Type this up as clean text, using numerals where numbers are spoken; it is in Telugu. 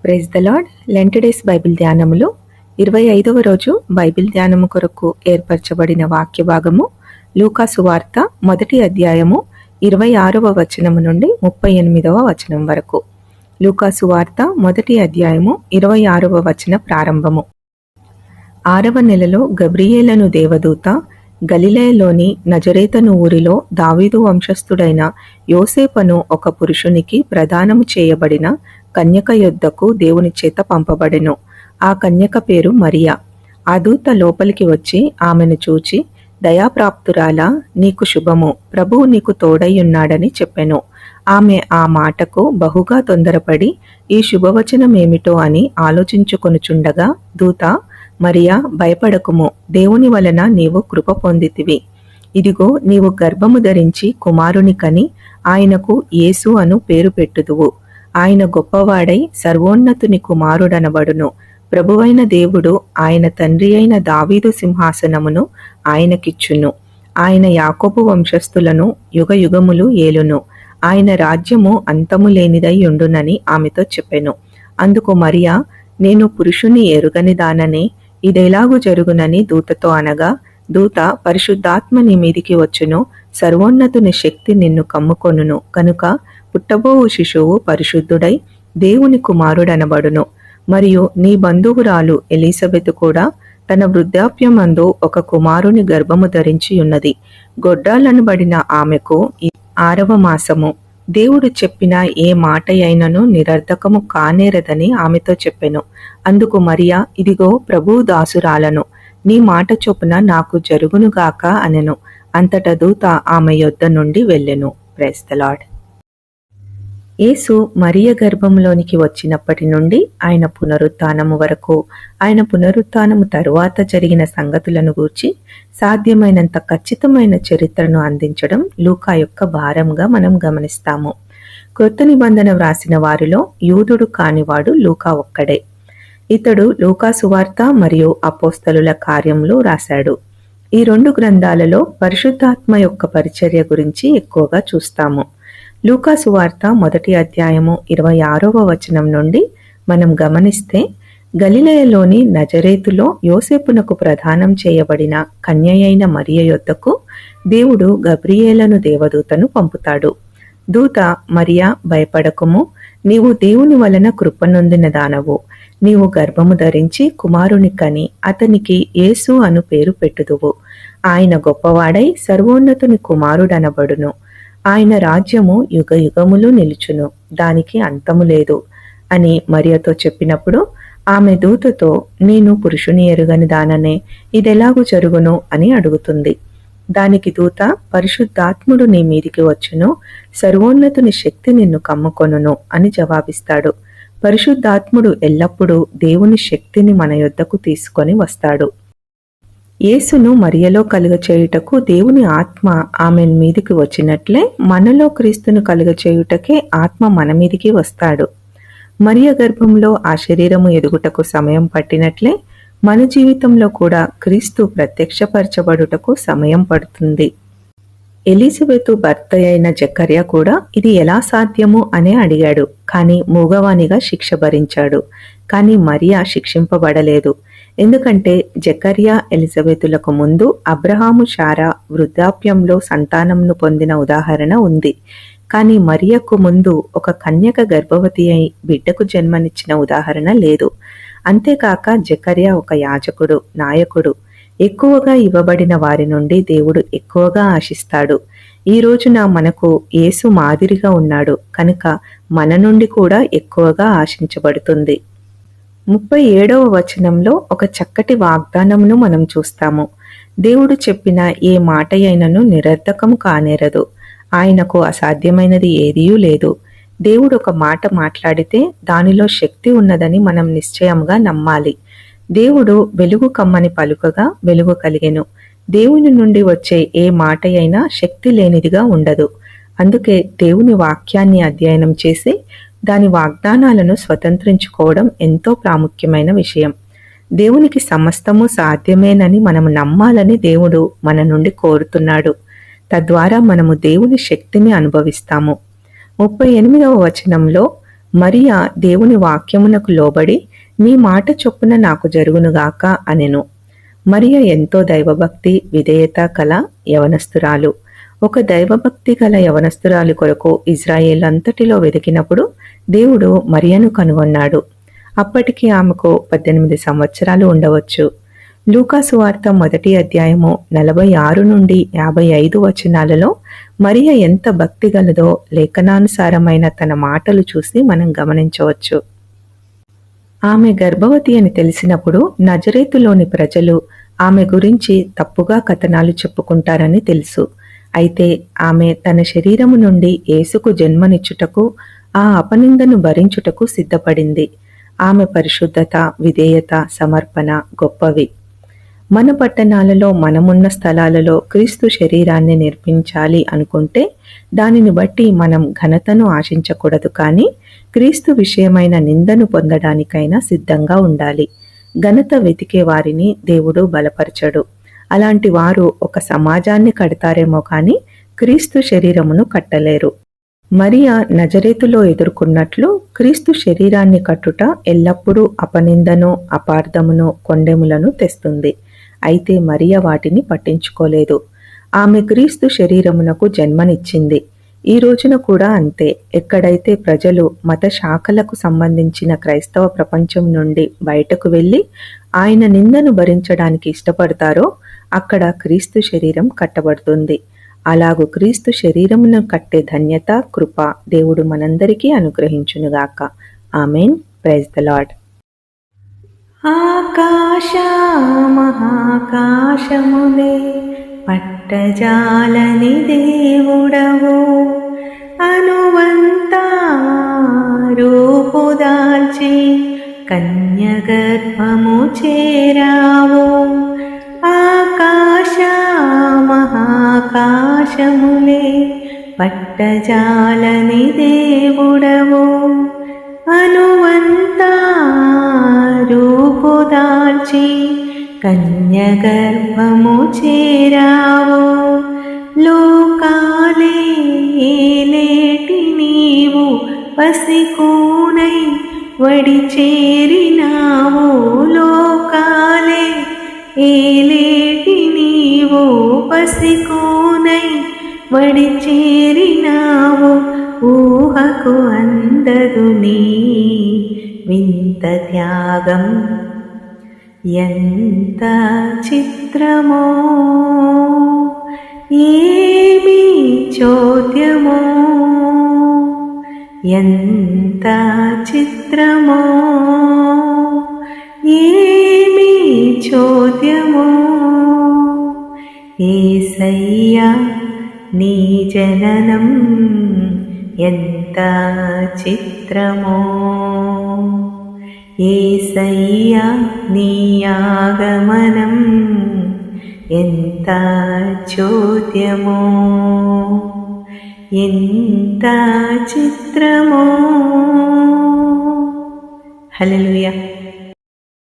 Praise the Lord. Lent days Bible ధ్యానములు 25వ రోజు బైబిల్ ధ్యానము కొరకు ఏర్పరచబడిన వాక్య భాగము లూకా సువార్త 1వ అధ్యాయము 26వ వచనము నుండి 38వ వచనం వరకు. లూకా సువార్త 1వ అధ్యాయము 26వ వచన ప్రారంభము. 6వ నెలలో గబ్రియేలను దేవదూత గలిలయలోని నజరేతను ఊరిలో దావీదు వంశస్థుడైన యోసేపును ఒక పురుషునికి ప్రదానము చేయబడిన కన్యక యొద్దకు దేవుని చేత పంపబడెను. ఆ కన్యక పేరు మరియా. ఆ దూత లోపలికి వచ్చి ఆమెను చూచి, దయాప్రాప్తురాలా, నీకు శుభము, ప్రభువు నీకు తోడైయున్నాడని చెప్పెను. ఆమె ఆ మాటకు బహుగా తొందరపడి ఈ శుభవచనమేమిటో అని ఆలోచించుకొనుచుండగా దూత, మరియా, భయపడకుము, దేవుని వలన నీవు కృప పొందితివి. ఇదిగో, నీవు గర్భము ధరించి కుమారుని కని ఆయనకు యేసు అను పేరు పెట్టుదువు. ఆయన గొప్పవాడై సర్వోన్నతుని కుమారుడనబడును. ప్రభువైన దేవుడు ఆయన తండ్రి అయిన దావీదు సింహాసనమును ఆయనకిచ్చును. ఆయన యాకోబు వంశస్థులను యుగయుగములు ఏలును. ఆయన రాజ్యము అంతము లేనిదై ఉండునని ఆమెతో చెప్పెను. అందుకు మరియా, నేను పురుషుని ఎరుగని దాననే, ఇదెలాగు జరుగునని దూతతో అనగా, దూత, పరిశుద్ధాత్మ నీ మీదికి వచ్చును, సర్వోన్నతుని శక్తి నిన్ను కమ్ముకొనును, కనుక పుట్టబోవు శిశువు పరిశుద్ధుడై దేవుని కుమారుడనబడును. మరియు నీ బంధువురాలు ఎలిజబెతు కూడా తన వృద్ధాప్యమందు ఒక కుమారుని గర్భము ధరించి ఉన్నది. గొడ్రాలనబడిన ఆమెకు 6వ మాసము. దేవుడు చెప్పిన ఏ మాట అయినను నిరర్ధకము కానేరదని ఆమెతో చెప్పెను. అందుకు మరియా, ఇదిగో ప్రభువు దాసురాలను, నీ మాట చొప్పున నాకు జరుగునుగాక అనెను. అంతట దూత ఆమె యొద్ద నుండి వెళ్ళెను. Praise the Lord. Yesu Mariya గర్భంలోనికి వచ్చినప్పటి నుండి ఆయన పునరుత్థానము వరకు, ఆయన పునరుత్థానము తరువాత జరిగిన సంగతులను గూర్చి సాధ్యమైనంత ఖచ్చితమైన చరిత్రను అందించడం లూకా యొక్క భారంగా మనం గమనిస్తాము. క్రొత్త నిబంధన వ్రాసిన వారిలో యూదుడు కానివాడు లూకా ఒక్కడే. ఇతడు లూకా సువార్త మరియు అపోస్తలుల కార్యములు రాశాడు. ఈ 2 గ్రంథాలలో పరిశుద్ధాత్మ యొక్క పరిచర్య గురించి ఎక్కువగా చూస్తాము. లూకా సువార్త 1వ అధ్యాయము 26వ వచనం నుండి మనం గమనిస్తే, గలిలయలోని నజరేతులో యోసేపునకు ప్రదానం చేయబడిన కన్యయైన మరియ యొద్దకు దేవుడు గబ్రియేలను దేవదూతను పంపుతాడు. దూత, మరియా, భయపడకుము, నీవు దేవుని వలన కృపనొందిన దానవు. నీవు గర్భము ధరించి కుమారుని కని అతనికి యేసు అను పేరు పెట్టుదువు. ఆయన గొప్పవాడై సర్వోన్నతుని కుమారుడనబడును. ఆయన రాజ్యము యుగయుగములు నిలుచును, దానికి అంతము లేదు అని మరియతో చెప్పినప్పుడు ఆమె దూతతో, నేను పురుషుని ఎరుగని దాననే, ఇదెలాగు జరుగును అని అడుగుతుంది. దానికి దూత, పరిశుద్ధాత్ముడు నీ మీదికి వచ్చును, సర్వోన్నతుని శక్తి నిన్ను కమ్ముకొనును అని జవాబిస్తాడు. పరిశుద్ధాత్ముడు ఎల్లప్పుడూ దేవుని శక్తిని మన యొద్దకు తీసుకొని వస్తాడు. యేసును మరియలో కలుగచేయుటకు దేవుని ఆత్మ ఆమె మీదికి వచ్చినట్లే మనలో క్రీస్తును కలుగచేయుటకే ఆత్మ మన మీదికి వస్తాడు. మరియ గర్భంలో ఆ శరీరము ఎదుగుటకు సమయం పట్టినట్లే మన జీవితంలో కూడా క్రీస్తు ప్రత్యక్షపరచబడుటకు సమయం పడుతుంది. ఎలిజబెతు భర్త అయిన జకర్యా కూడా ఇది ఎలా సాధ్యము అనే అడిగాడు, కానీ మూగవానిగా శిక్ష భరించాడు. కానీ మరియా శిక్షింపబడలేదు. ఎందుకంటే జకర్యా ఎలిజబెతులకు ముందు అబ్రహాము శారా వృద్ధాప్యంలో సంతానంను పొందిన ఉదాహరణ ఉంది. కానీ మరియకు ముందు ఒక కన్యక గర్భవతి అయి బిడ్డకు జన్మనిచ్చిన ఉదాహరణ లేదు. అంతేకాక జకర్యా ఒక యాజకుడు, నాయకుడు. ఎక్కువగా ఇవ్వబడిన వారి నుండి దేవుడు ఎక్కువగా ఆశిస్తాడు. ఈ రోజున మనకు యేసు మాదిరిగా ఉన్నాడు కనుక మన నుండి కూడా ఎక్కువగా ఆశించబడుతుంది. 37వ వచనంలో ఒక చక్కటి వాగ్దానమును మనం చూస్తాము. దేవుడు చెప్పిన ఏ మాట అయినను నిరర్ధకము కానేరదు. ఆయనకు అసాధ్యమైనది ఏదీయూ లేదు. దేవుడు ఒక మాట మాట్లాడితే దానిలో శక్తి ఉన్నదని మనం నిశ్చయంగా నమ్మాలి. దేవుడు వెలుగు కమ్మని పలుకగా వెలుగు కలిగెను. దేవుని నుండి వచ్చే ఏ మాట అయినా శక్తి లేనిదిగా ఉండదు. అందుకే దేవుని వాక్యాన్ని అధ్యయనం చేసి దాని వాగ్దానాలను స్వతంత్రించుకోవడం ఎంతో ప్రాముఖ్యమైన విషయం. దేవునికి సమస్తము సాధ్యమేనని మనము నమ్మాలని దేవుడు మన నుండి కోరుతున్నాడు. తద్వారా మనము దేవుని శక్తిని అనుభవిస్తాము. 38వ వచనంలో మరియా దేవుని వాక్యమునకు లోబడి నీ మాట చొప్పున నాకు జరుగునుగాక అనెను. మరియ ఎంతో దైవభక్తి విధేయత కల యవనస్తురాలు. ఒక దైవభక్తి గల యవనస్తురాలు కొరకు ఇజ్రాయేల్ అంతటిలో వెతికినప్పుడు దేవుడు మరియను కనుగొన్నాడు. అప్పటికి ఆమెకు 18 సంవత్సరాలు ఉండవచ్చు. లూకా సువార్త 1వ అధ్యాయము 46 నుండి 55 వచనాలలో మరియ ఎంత భక్తి గలదో లేఖనానుసారమైన తన మాటలు చూసి మనం గమనించవచ్చు. ఆమె గర్భవతి అని తెలిసినప్పుడు నజరేతులోని ప్రజలు ఆమె గురించి తప్పుగా కథనాలు చెప్పుకుంటారని తెలుసు. అయితే ఆమె తన శరీరము నుండి యేసుకు జన్మనిచ్చుటకు, ఆ అపనిందను భరించుటకు సిద్ధపడింది. ఆమె పరిశుద్ధత, విధేయత, సమర్పణ గొప్పవి. మన పట్టణాలలో, మనమున్న స్థలాలలో క్రీస్తు శరీరాన్ని నిర్మించాలి అనుకుంటే దానిని బట్టి మనం ఘనతను ఆశించకూడదు, కానీ క్రీస్తు విషయమైన నిందను పొందడానికైనా సిద్ధంగా ఉండాలి. ఘనత వెతికే వారిని దేవుడు బలపరచడు. అలాంటి వారు ఒక సమాజాన్ని కడతారేమో కానీ క్రీస్తు శరీరమును కట్టలేరు. మరియా నజరేతులో ఎదుర్కొన్నట్లు క్రీస్తు శరీరాన్ని కట్టుట ఎల్లప్పుడూ అపనిందను, అపార్థమును, కొండెములను తెస్తుంది. అయితే మరియ వాటిని పట్టించుకోలేదు. ఆమె క్రీస్తు శరీరమునకు జన్మనిచ్చింది. ఈ రోజున కూడా అంతే. ఎక్కడైతే ప్రజలు మత శాఖలకు సంబంధించిన క్రైస్తవ ప్రపంచం నుండి బయటకు వెళ్ళి ఆయన నిందను భరించడానికి ఇష్టపడతారో అక్కడ క్రీస్తు శరీరం కట్టబడుతుంది. అలాగూ క్రీస్తు శరీరమును కట్టే ధన్యత, కృప దేవుడు మనందరికీ అనుగ్రహించునుగాక. ఆమెన్. Praise the Lord. ఆకాశ మహాకాశములే పట్టజాలని దేవుడవు, అనువంత రూపుదాల్చి కన్యగర్భము చేరావు. ఆకాశ మహాకాశములే పట్టజాలని దేవుడవు, అనువంత రూపుదాల్చి కన్యగర్భము చేరావు. లోకాలే ఏలేటి నీవు పసికోనై వడి చేరినావు. లోకాలే ఏలేటి నీవు పసికోనై వడి చేరినావు. ఊహకు అందదు నీ వింత త్యాగం, ఎంత చిత్రమో ఏమి చోద్యమో, ఎంత చిత్రమో ఏమి చోద్యమో. యేసయ్యా నీ జననం ఎంత చిత్రమో, యేసయ్యా నీ ఆగమనం ఎంత చోద్యమో, ఎంత చిత్రమో. హల్లెలూయా.